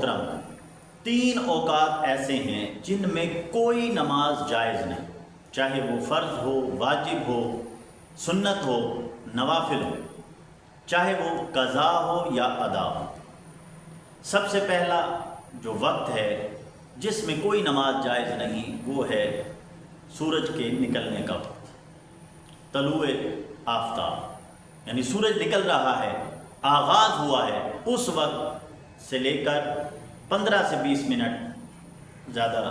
محترم، 3 اوقات ایسے ہیں جن میں کوئی نماز جائز نہیں، چاہے وہ فرض ہو، واجب ہو، سنت ہو، نوافل ہو، چاہے وہ قضا ہو یا ادا ہو۔ سب سے پہلا جو وقت ہے جس میں کوئی نماز جائز نہیں وہ ہے سورج کے نکلنے کا وقت، طلوع آفتاب، یعنی سورج نکل رہا ہے، آغاز ہوا ہے، اس وقت سے لے کر 15 سے 20 منٹ زیادہ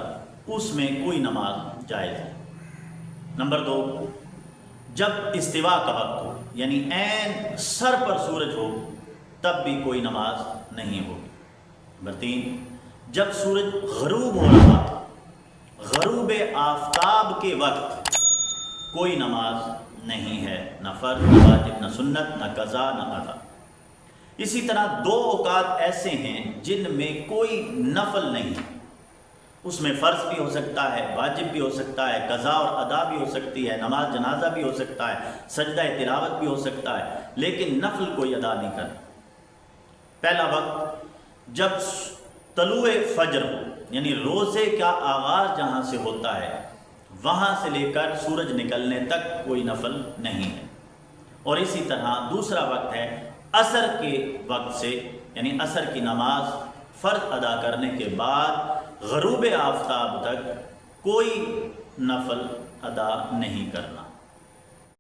اس میں کوئی نماز جائز ہے۔ نمبر 2، جب استوا کا وقت ہو، یعنی عین سر پر سورج ہو، تب بھی کوئی نماز نہیں ہوگی۔ نمبر 3، جب سورج غروب ہو رہا ہے، غروب آفتاب کے وقت کوئی نماز نہیں ہے، نہ فرض، نہ واجب، نہ سنت، نہ قضا، نہ ادا۔ اسی طرح 2 اوقات ایسے ہیں جن میں کوئی نفل نہیں، اس میں فرض بھی ہو سکتا ہے، واجب بھی ہو سکتا ہے، قضا اور ادا بھی ہو سکتی ہے، نماز جنازہ بھی ہو سکتا ہے، سجدہ تلاوت بھی ہو سکتا ہے، لیکن نفل کوئی ادا نہیں کرنا۔ پہلا وقت جب طلوع فجر ہو، یعنی روزے کا آغاز جہاں سے ہوتا ہے وہاں سے لے کر سورج نکلنے تک کوئی نفل نہیں ہے۔ اور اسی طرح دوسرا وقت ہے عصر کے وقت سے، یعنی عصر کی نماز فرض ادا کرنے کے بعد غروب آفتاب تک کوئی نفل ادا نہیں کرنا۔